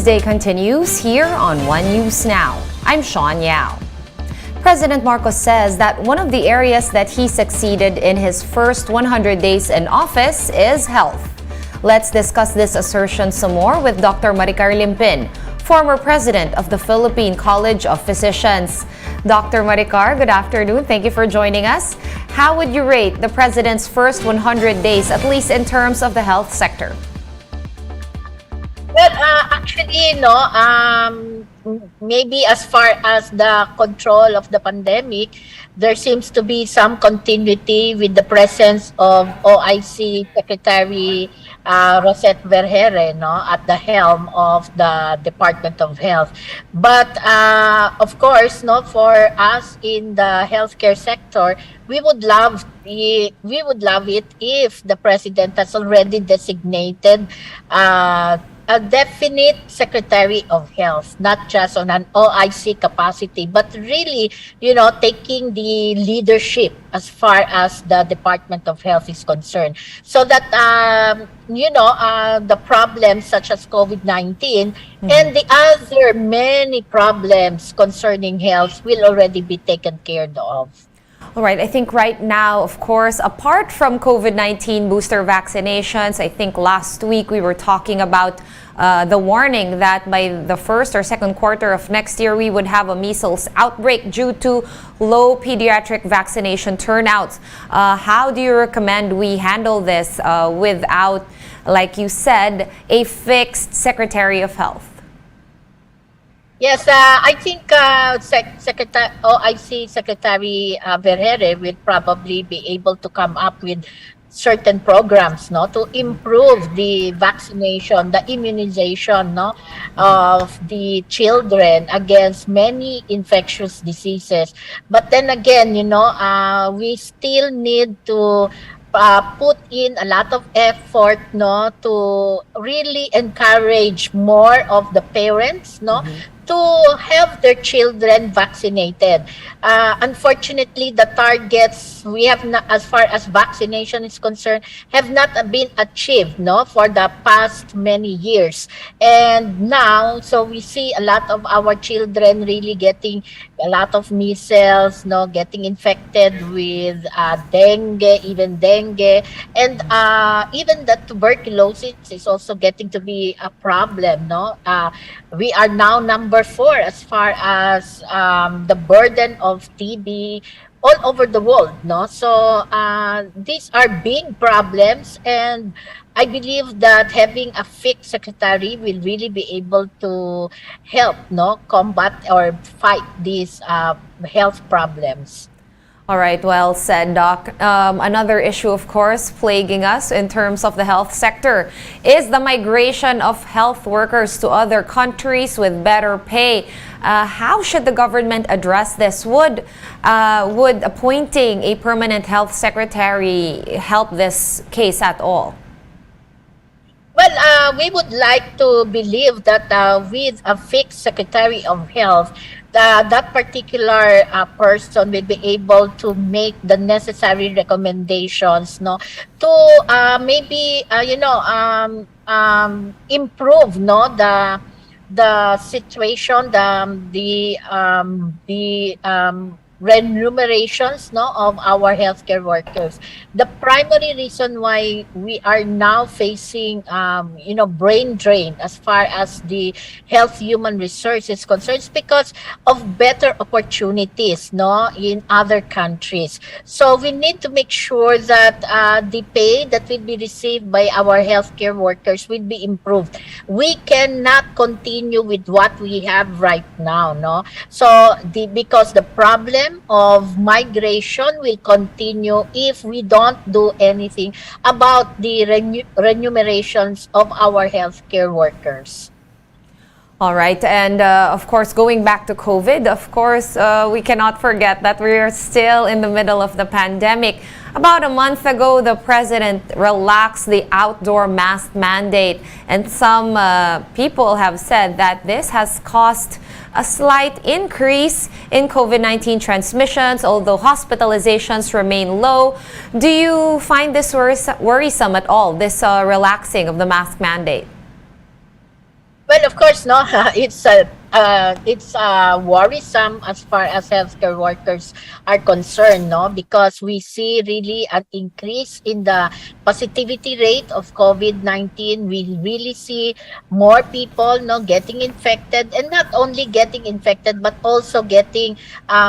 Newsday continues here on One News Now. I'm Sean Yao. President Marcos says that one of the areas that he succeeded in his first 100 days in office is health. Let's discuss this assertion some more with Dr. Limpin, former president of the Philippine College of Physicians. Dr. Maricar, good afternoon. Thank you for joining us. How would you rate the president's first 100 days, at least in terms of the health sector? Well, actually, maybe as far as the control of the pandemic, there seems to be some continuity with the presence of OIC Secretary Rosette Vergere, at the helm of the Department of Health. But of course, for us in the healthcare sector, we would love it if the president has already designated a definite Secretary of Health, not just on an OIC capacity, but really, taking the leadership as far as the Department of Health is concerned. So that, the problems such as COVID-19 and the other many problems concerning health will already be taken care of. All right, I think right now, of course, apart from COVID-19 booster vaccinations, I think last week we were talking about the warning that by the first or second quarter of next year, we would have a measles outbreak due to low pediatric vaccination turnouts. How do you recommend we handle this without, like you said, a fixed Secretary of Health? Yes, I think OIC Secretary Vergere will probably be able to come up with certain programs to improve the vaccination, the immunization of the children against many infectious diseases. But then again, we still need to put in a lot of effort to really encourage more of the parents to have their children vaccinated. Unfortunately, the targets we have not, as far as vaccination is concerned, have not been achieved for the past many years. And now, so we see a lot of our children really getting a lot of measles, getting infected with dengue, and even the tuberculosis is also getting to be a problem. We are now number 4 as far as the burden of TB all over the world. So these are big problems, and I believe that having a fixed secretary will really be able to help combat or fight these health problems. All right, well said, Doc. Another issue, of course, plaguing us in terms of the health sector is the migration of health workers to other countries with better pay. How should the government address this? Would appointing a permanent health secretary help this case at all? Well, we would like to believe that with a fixed Secretary of Health, that particular person will be able to make the necessary recommendations to maybe improve the situation, the remunerations of our healthcare workers. The primary reason why we are now facing brain drain as far as the health human resource is concerned is because of better opportunities in other countries. So we need to make sure that the pay that will be received by our healthcare workers will be improved. We cannot continue with what we have right now. So because the problem of migration will continue if we don't do anything about the remunerations of our healthcare workers. All right, and of course, going back to COVID, of course, we cannot forget that we are still in the middle of the pandemic. About a month ago, the president relaxed the outdoor mask mandate, and some people have said that this has caused a slight increase in COVID-19 transmissions, although hospitalizations remain low. Do you find this worrisome at all, this relaxing of the mask mandate? Well, of course, no, it's worrisome as far as healthcare workers are concerned, no, because we see really an increase in the positivity rate of COVID-19. We really see more people, no, getting infected, and not only getting infected, but also getting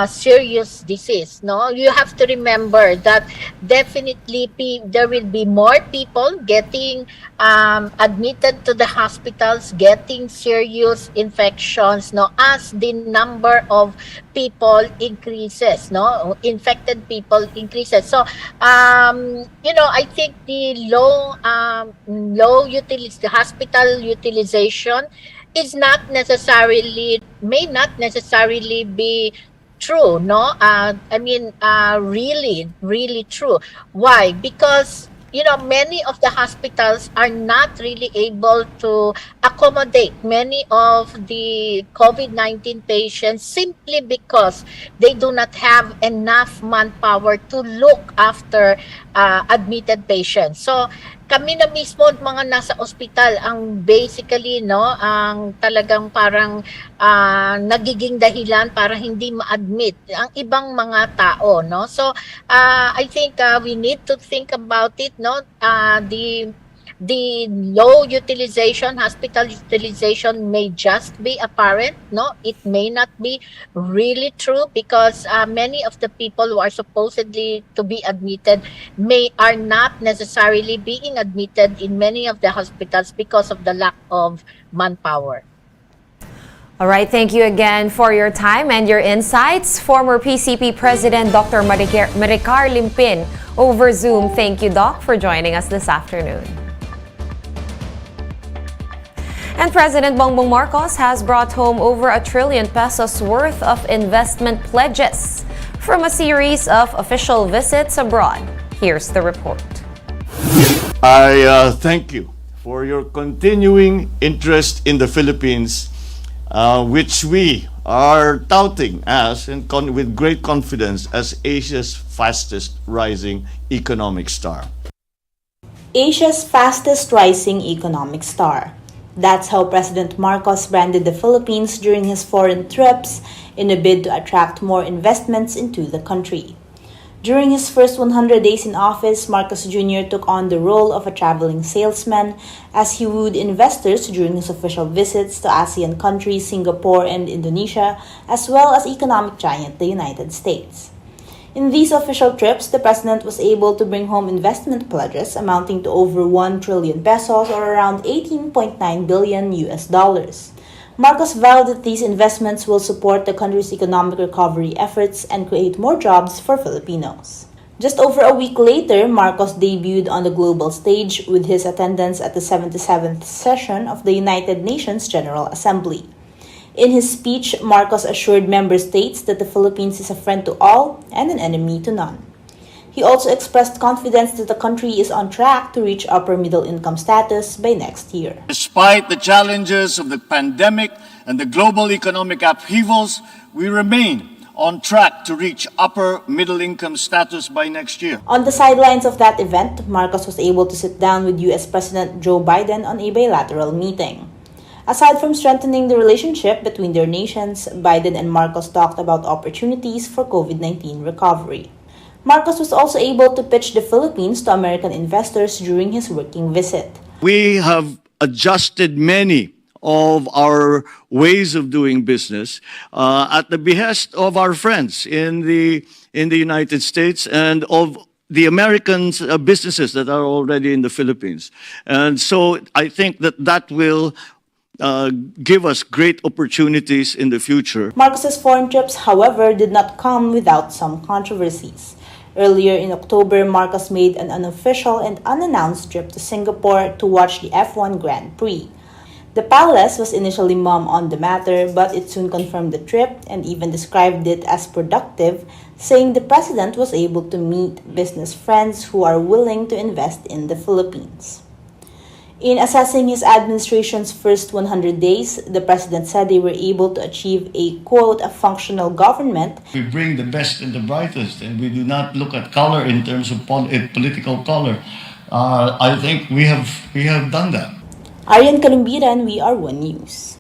serious disease. No, you have to remember that definitely there will be more people getting admitted to the hospitals, getting serious infections, no, as the number of people increases, no, infected people increases. So, I think the the hospital utilization is not necessarily may not necessarily be true, no. I mean, really true. Why? Because many of the hospitals are not really able to accommodate many of the COVID-19 patients simply because they do not have enough manpower to look after admitted patients. So, kami na mismo mga nasa ospital ang basically, no, ang talagang parang nagiging dahilan para hindi ma-admit ang ibang mga tao, no. So, I think we need to think about it, no. The low utilization, hospital utilization may just be apparent, no. It may not be really true because many of the people who are supposedly to be admitted are not necessarily being admitted in many of the hospitals because of the lack of manpower. All right, thank you again for your time and your insights. Former PCP President Dr. Maricar Limpin over Zoom. Thank you, Doc, for joining us this afternoon. And President Bongbong Marcos has brought home over ₱1 trillion worth of investment pledges from a series of official visits abroad. Here's the report. I thank you for your continuing interest in the Philippines, which we are touting as, and with great confidence, as Asia's fastest rising economic star. Asia's fastest rising economic star. That's how President Marcos branded the Philippines during his foreign trips in a bid to attract more investments into the country. During his first 100 days in office, Marcos Jr. took on the role of a traveling salesman as he wooed investors during his official visits to ASEAN countries, Singapore, and Indonesia, as well as economic giant the United States. In these official trips, the president was able to bring home investment pledges amounting to over ₱1 trillion or around 18.9 billion US. Marcos vowed that these investments will support the country's economic recovery efforts and create more jobs for Filipinos. Just over a week later, Marcos debuted on the global stage with his attendance at the 77th session of the United Nations General Assembly. In his speech, Marcos assured member states that the Philippines is a friend to all and an enemy to none. He also expressed confidence that the country is on track to reach upper middle income status by next year. Despite the challenges of the pandemic and the global economic upheavals, we remain on track to reach upper middle income status by next year. On the sidelines of that event, Marcos was able to sit down with US President Joe Biden on a bilateral meeting. Aside from strengthening the relationship between their nations, Biden and Marcos talked about opportunities for COVID-19 recovery. Marcos was also able to pitch the Philippines to American investors during his working visit. We have adjusted many of our ways of doing business at the behest of our friends in the United States and of the American businesses that are already in the Philippines. And so I think that will give us great opportunities in the future. Marcos's foreign trips, however, did not come without some controversies. Earlier in October, Marcos made an unofficial and unannounced trip to Singapore to watch the F1 Grand Prix. The palace was initially mum on the matter, but it soon confirmed the trip and even described it as productive, saying the president was able to meet business friends who are willing to invest in the Philippines. In assessing his administration's first 100 days, the president said they were able to achieve a, quote, a functional government. We bring the best and the brightest, and we do not look at color in terms of political color. I think we have done that. Arian Kalumbiran, we are One News.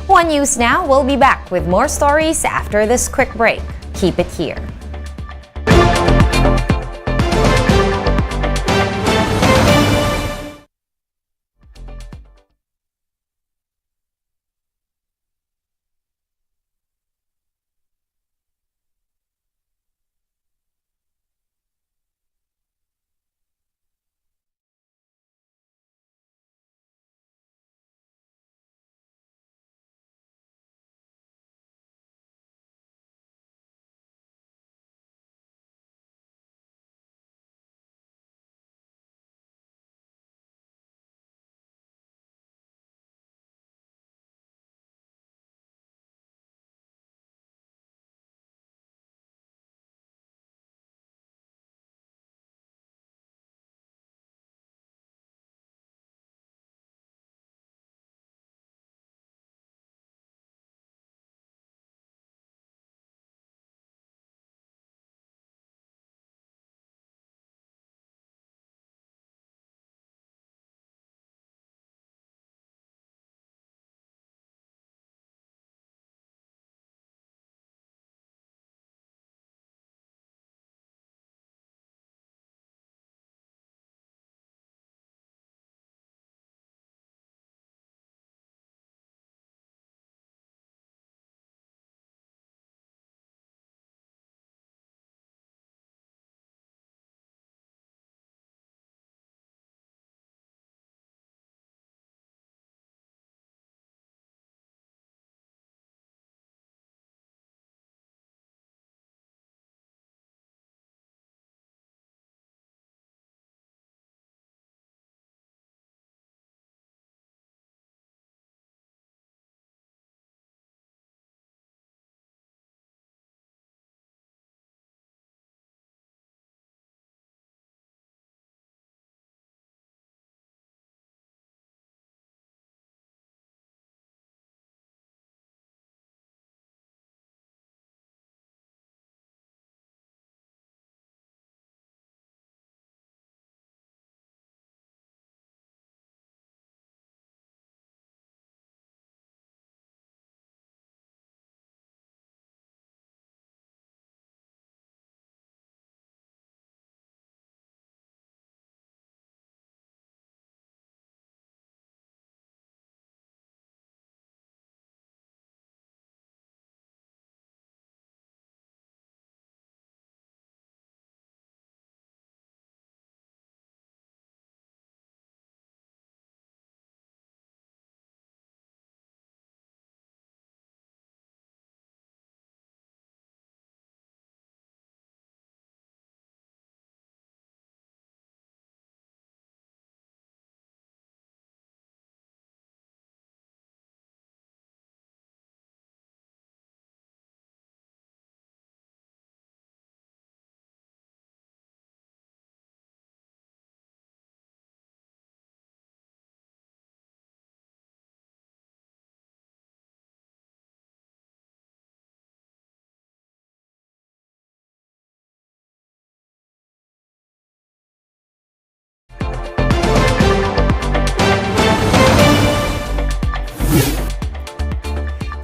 One News Now will be back with more stories after this quick break. Keep it here.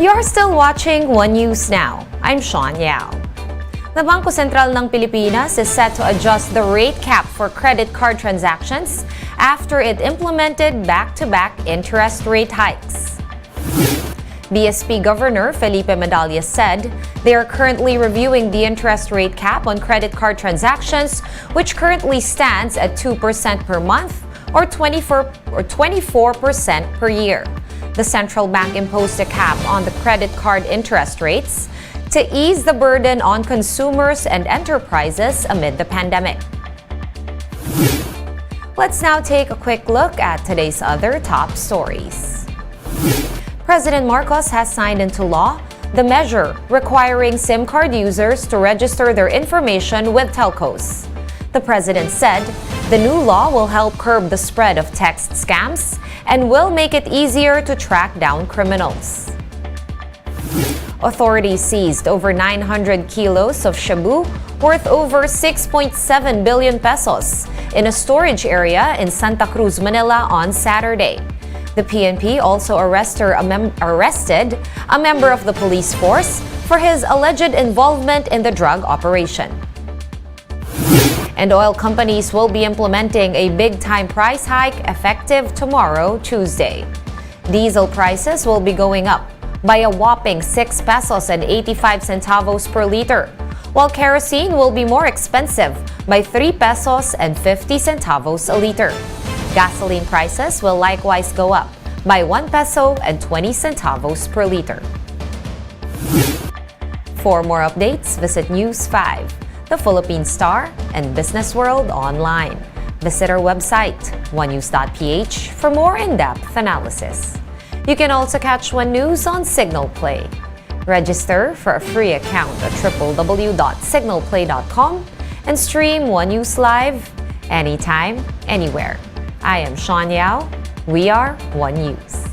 You're still watching One News Now. I'm Sean Yao. The Bangko Sentral ng Pilipinas is set to adjust the rate cap for credit card transactions after it implemented back-to-back interest rate hikes. BSP Governor Felipe Medallas said they are currently reviewing the interest rate cap on credit card transactions, which currently stands at 2% per month or 24% per year. The central bank imposed a cap on the credit card interest rates to ease the burden on consumers and enterprises amid the pandemic. Let's now take a quick look at today's other top stories. President Marcos has signed into law the measure requiring SIM card users to register their information with telcos. The president said the new law will help curb the spread of text scams and will make it easier to track down criminals. Authorities seized over 900 kilos of shabu worth over 6.7 billion pesos in a storage area in Santa Cruz, Manila on Saturday. The PNP also arrested a member of the police force for his alleged involvement in the drug operation. And oil companies will be implementing a big-time price hike effective tomorrow, Tuesday. Diesel prices will be going up by a whopping 6 pesos and 85 centavos per liter, while kerosene will be more expensive by 3 pesos and 50 centavos a liter. Gasoline prices will likewise go up by 1 peso and 20 centavos per liter. For more updates, visit News 5, The Philippine Star, and Business World online. Visit our website, onenews.ph, for more in-depth analysis. You can also catch One News on Signal Play. Register for a free account at www.signalplay.com and stream One News live anytime, anywhere. I am Sean Yao. We are One News.